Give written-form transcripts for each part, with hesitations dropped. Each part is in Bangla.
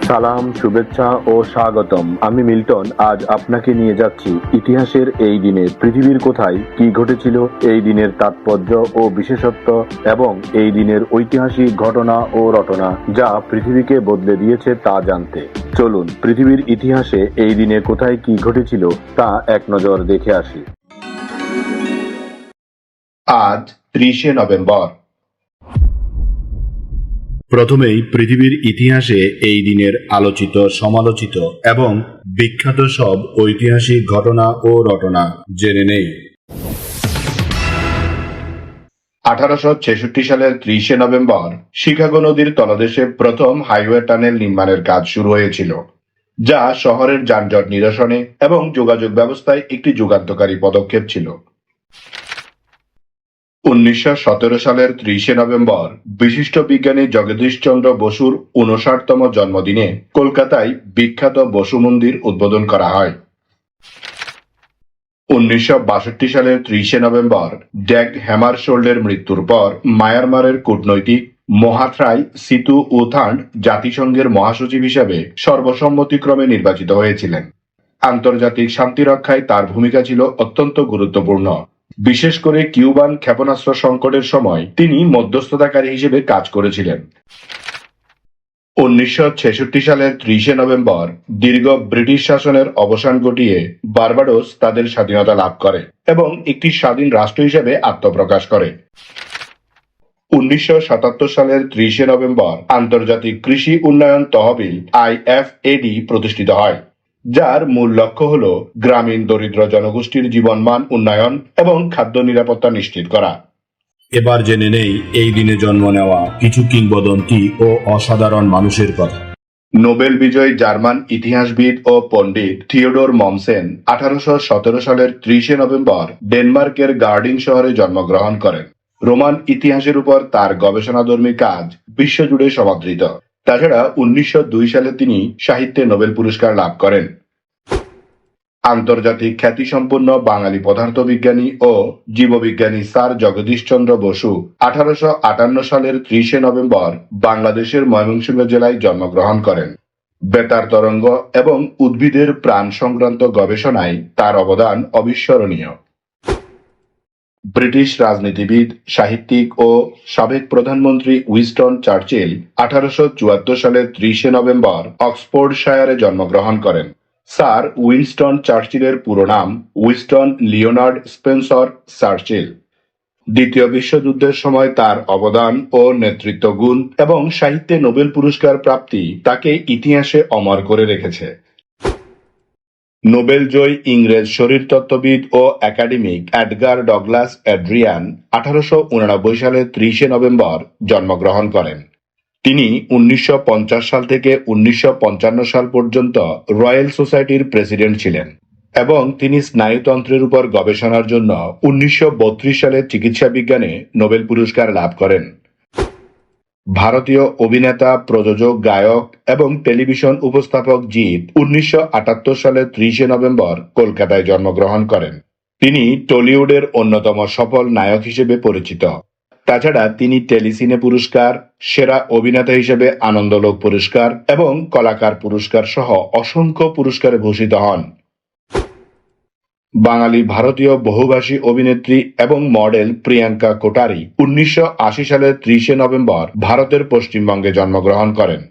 সালাম, শুভেচ্ছা ও স্বাগতম। আমি মিল্টন। আজ আপনাকে নিয়ে যাচ্ছি ইতিহাসের এই দিনে পৃথিবীর কোথায় কি ঘটেছিল, এই দিনের তাৎপর্য ও বিশেষত্ব এবং এই দিনের ঐতিহাসিক ঘটনা ও রটনা যা পৃথিবীকে বদলে দিয়েছে তা জানতে। চলুন পৃথিবীর ইতিহাসে এই দিনে কোথায় কি ঘটেছিল তা এক নজর দেখে আসি। আজ 30শে নভেম্বর। প্রথমেই পৃথিবীর ইতিহাসে এই দিনের আলোচিত, সমালোচিত এবং বিখ্যাত সব ঐতিহাসিক ঘটনা ও রটনা জেনে নেই। 1866 সালের 30শে নভেম্বর শিকাগো নদীর তলদেশে প্রথম হাইওয়ে টানেল নির্মাণের কাজ শুরু হয়েছিল, যা শহরের যানজট নিরসনে এবং যোগাযোগ ব্যবস্থায় একটি যুগান্তকারী পদক্ষেপ ছিল। 1917 সালের 30শে নভেম্বর বিশিষ্ট বিজ্ঞানী জগদীশচন্দ্র বসুর 59তম জন্মদিনে কলকাতায় বিখ্যাত বসু মন্দির উদ্বোধন করা হয়। 1962 সালের 30শে নভেম্বর ড্যাগ হ্যামারশোল্ডের মৃত্যুর পর মায়ানমারের কূটনৈতিক মহাথ্রাই সিতু উথান্ড জাতিসংঘের মহাসচিব হিসেবে সর্বসম্মতিক্রমে নির্বাচিত হয়েছিলেন। আন্তর্জাতিক শান্তি রক্ষায় তার ভূমিকা ছিল অত্যন্ত গুরুত্বপূর্ণ। বিশেষ করে কিউবান ক্ষেপণাস্ত্র সংকটের সময় তিনি মধ্যস্থতাকারী হিসেবে কাজ করেছিলেন। 1966 সালের 30শে নভেম্বর দীর্ঘ ব্রিটিশ শাসনের অবসান ঘটিয়ে বার্বাডোস তাদের স্বাধীনতা লাভ করে এবং একটি স্বাধীন রাষ্ট্র হিসেবে আত্মপ্রকাশ করে। 1977 সালের 30শে নভেম্বর আন্তর্জাতিক কৃষি উন্নয়ন তহবিল IFAD প্রতিষ্ঠিত হয়, যার মূল লক্ষ্য হল গ্রামীণ দরিদ্র জনগোষ্ঠীর জীবনমান উন্নয়ন এবং খাদ্য নিরাপত্তা নিশ্চিত করা। এবার জেনে নেই এই দিনে জন্ম নেওয়া কিছু কিংবদন্তি ও অসাধারণ মানুষের কথা। নোবেল বিজয়ী জার্মান ইতিহাসবিদ ও পণ্ডিত থিওডোর মমসেন 1817 সালের 30শে নভেম্বর ডেনমার্কের গার্ডিং শহরে জন্মগ্রহণ করেন। রোমান ইতিহাসের উপর তার গবেষণাধর্মী কাজ বিশ্বজুড়ে সমাদৃত। তাছাড়া 1902 সালে তিনি সাহিত্যে নোবেল পুরস্কার লাভ করেন। আন্তর্জাতিক খ্যাতিসম্পন্ন বাঙালি পদার্থবিজ্ঞানী ও জীববিজ্ঞানী স্যার জগদীশচন্দ্র বসু 1858 সালের 30শে নভেম্বর বাংলাদেশের ময়মনসিংহ জেলায় জন্মগ্রহণ করেন। বেতার তরঙ্গ এবং উদ্ভিদের প্রাণ সংক্রান্ত গবেষণায় তার অবদান অবিস্মরণীয়। ব্রিটিশ রাজনীতিবিদ, সাহিত্যিক ও সাবেক প্রধানমন্ত্রী উইনস্টন চার্চিল 1874 সালের 30শে নভেম্বর অক্সফোর্ডশায়ারে জন্মগ্রহণ করেন। স্যার উইনস্টন চার্চিলের পুরো নাম উইনস্টন লিওনার্ড স্পেন্সর চার্চিল। দ্বিতীয় বিশ্বযুদ্ধের সময় তার অবদান ও নেতৃত্ব গুণ এবং সাহিত্যে নোবেল পুরস্কার প্রাপ্তি তাকে ইতিহাসে অমর করে রেখেছে। নোবেল জয়ী ইংরেজ শরীরতত্ত্ববিদ ও একাডেমিক এডগার ডগলাস এড্রিয়ান 1889 সালের 30শে নভেম্বর জন্মগ্রহণ করেন। তিনি 1950 সাল থেকে 1955 সাল পর্যন্ত রয়্যাল সোসাইটির প্রেসিডেন্ট ছিলেন এবং তিনি স্নায়ুতন্ত্রের উপর গবেষণার জন্য 1932 সালে চিকিৎসা বিজ্ঞানে নোবেল পুরস্কার লাভ করেন। ভারতীয় অভিনেতা, প্রযোজক, গায়ক এবং টেলিভিশন উপস্থাপক জিৎ 1978 সালের 30শে নভেম্বর কলকাতায় জন্মগ্রহণ করেন। তিনি টলিউডের অন্যতম সফল নায়ক হিসেবে পরিচিত। তাছাড়া তিনি টেলিসিনে পুরস্কার, সেরা অভিনেতা হিসেবে আনন্দলোক পুরস্কার এবং কলাকার পুরস্কার সহ অসংখ্য পুরস্কারে ভূষিত হন। বাঙালি ভারতীয় বহুভাষী অভিনেত্রী এবং মডেল প্রিয়াঙ্কা কোটারি 1980 সালের 30শে নভেম্বর ভারতের পশ্চিমবঙ্গে জন্মগ্রহণ করেন।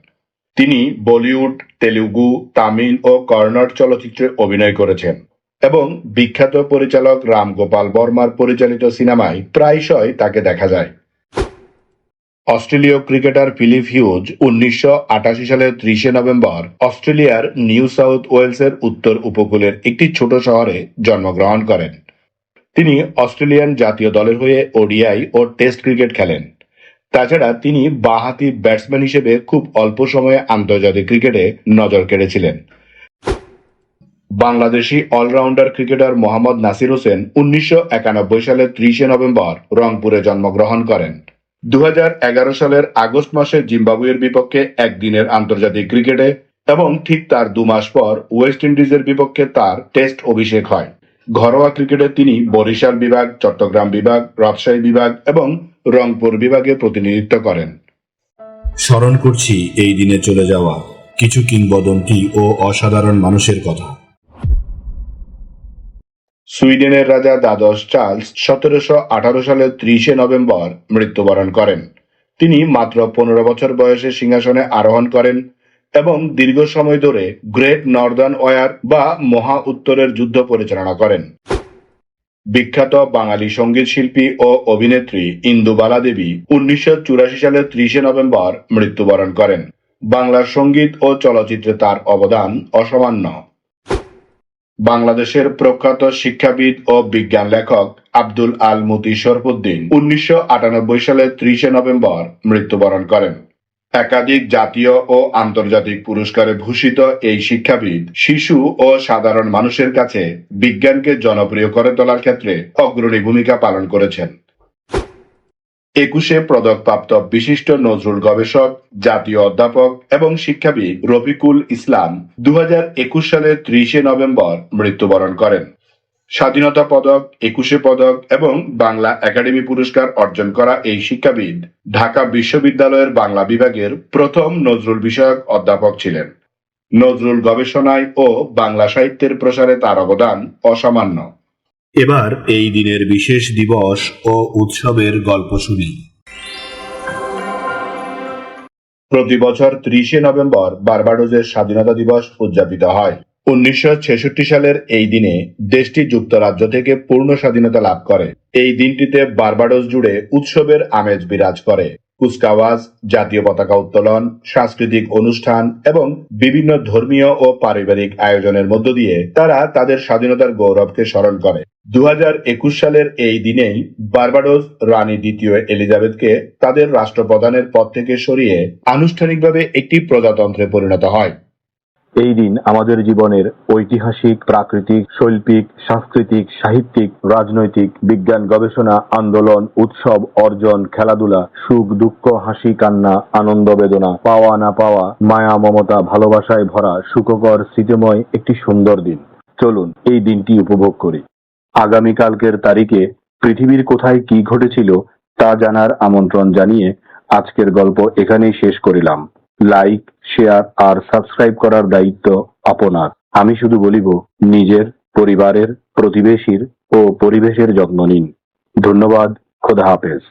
তিনি বলিউড, তেলুগু, তামিল ও কন্নড় চলচ্চিত্রে অভিনয় করেছেন এবং বিখ্যাত পরিচালক রাম গোপাল বর্মার পরিচালিত সিনেমায় প্রায়শই তাকে দেখা যায়। অস্ট্রেলীয় ক্রিকেটার ফিলিপ হিউজ 1988 সালের 30শে নভেম্বর অস্ট্রেলিয়ার নিউ সাউথ ওয়েলসের উত্তর উপকূলের একটি ছোট শহরে জন্মগ্রহণ করেন। তিনি অস্ট্রেলিয়ান জাতীয় দলের হয়ে ওডিআই ও টেস্ট ক্রিকেট খেলেন। তাছাড়া তিনি বাঁহাতি ব্যাটসম্যান হিসেবে খুব অল্প সময়ে আন্তর্জাতিক ক্রিকেটে নজর কেড়েছিলেন। বাংলাদেশি অলরাউন্ডার ক্রিকেটার মোহাম্মদ নাসির হোসেন 1991 সালের 30শে নভেম্বর রংপুরে জন্মগ্রহণ করেন। 2011 সালের আগস্ট মাসে জিম্বাবুয়ের বিপক্ষে একদিনের আন্তর্জাতিক ক্রিকেটে এবং ঠিক তার 2 মাস পর ওয়েস্ট ইন্ডিজের বিপক্ষে তার টেস্ট অভিষেক হয়। ঘরোয়া ক্রিকেটে তিনি বরিশাল বিভাগ, চট্টগ্রাম বিভাগ, রাজশাহী বিভাগ এবং রংপুর বিভাগে প্রতিনিধিত্ব করেন। স্মরণ করছি এই দিনে চলে যাওয়া কিছু কিংবদন্তি ও অসাধারণ মানুষের কথা। সুইডেনের রাজা দ্বাদশ চার্লস 1718 সালের 30 নভেম্বর মৃত্যুবরণ করেন। তিনি মাত্র 15 বছর বয়সে সিংহাসনে আরোহণ করেন এবং দীর্ঘ সময় ধরে গ্রেট নর্দার্ন ওয়ার বা মহা উত্তরের যুদ্ধ পরিচালনা করেন। বিখ্যাত বাঙালি সঙ্গীত শিল্পী ও অভিনেত্রী ইন্দুবালা দেবী 1984 সালের 30 নভেম্বর মৃত্যুবরণ করেন। বাংলার সঙ্গীত ও চলচ্চিত্রে তার অবদান অসামান্য। বাংলাদেশের প্রখ্যাত শিক্ষাবিদ ও বিজ্ঞান লেখক আব্দুল আল মতি শরফুদ্দীন 1998 সালের 30 নভেম্বর মৃত্যুবরণ করেন। একাধিক জাতীয় ও আন্তর্জাতিক পুরস্কারে ভূষিত এই শিক্ষাবিদ শিশু ও সাধারণ মানুষের কাছে বিজ্ঞানকে জনপ্রিয় করে তোলার ক্ষেত্রে অগ্রণী ভূমিকা পালন করেছেন। 21 পদকপ্রাপ্ত বিশিষ্ট নজরুল গবেষক, জাতীয় অধ্যাপক এবং শিক্ষাবিদ রফিকুল ইসলাম 2021 সালের 30 নভেম্বর মৃত্যুবরণ করেন। স্বাধীনতা পদক, 21 পদক এবং বাংলা একাডেমি পুরস্কার অর্জন করা এই শিক্ষাবিদ ঢাকা বিশ্ববিদ্যালয়ের বাংলা বিভাগের প্রথম নজরুল বিষয়ক অধ্যাপক ছিলেন। নজরুল গবেষণায় ও বাংলা সাহিত্যের প্রসারে তার অবদান অসামান্য। এবার এই দিনের বিশেষ দিবস ও উৎসবের গল্প শুনি। প্রতি বছর 30 নভেম্বর বার্বাডোসের স্বাধীনতা দিবস উদযাপিত হয়। 1966 সালের এই দিনে দেশটি যুক্তরাজ্য থেকে পূর্ণ স্বাধীনতা লাভ করে। এই দিনটিতে বার্বাডোস জুড়ে উৎসবের আমেজ বিরাজ করে। কুচকাওয়াজ, জাতীয় পতাকা উত্তোলন, সাংস্কৃতিক অনুষ্ঠান এবং বিভিন্ন ধর্মীয় ও পারিবারিক আয়োজনের মধ্য দিয়ে তারা তাদের স্বাধীনতার গৌরবকে স্মরণ করে। 2021 সালের এই দিনেই বার্বাডোস রানী দ্বিতীয় এলিজাবেথকে তাদের রাষ্ট্রপ্রধানের পদ থেকে সরিয়ে আনুষ্ঠানিকভাবে একটি প্রজাতন্ত্রে পরিণত হয়। এই দিন আমাদের জীবনের ঐতিহাসিক, প্রাকৃতিক, শৈল্পিক, সাংস্কৃতিক, সাহিত্যিক, রাজনৈতিক, বিজ্ঞান, গবেষণা, আন্দোলন, উৎসব, অর্জন, খেলাধুলা, সুখ দুঃখ, হাসি কান্না, আনন্দ বেদনা, পাওয়া না পাওয়া, মায়া মমতা, ভালোবাসায় ভরা সুখকর স্মৃতিময় একটি সুন্দর দিন। চলুন এই দিনটি উপভোগ করি। আগামীকালকের তারিখে পৃথিবীর কোথায় কি ঘটেছিল তা জানার আমন্ত্রণ জানিয়ে আজকের গল্প এখানেই শেষ করিলাম। লাইক, শেয়ার আর সাবস্ক্রাইব করার দায়িত্ব আপনার। আমি শুধু বলিব, নিজের, পরিবারের, প্রতিবেশীর ও পরিবেশের যত্ন নিন। ধন্যবাদ। খোদা হাফেজ।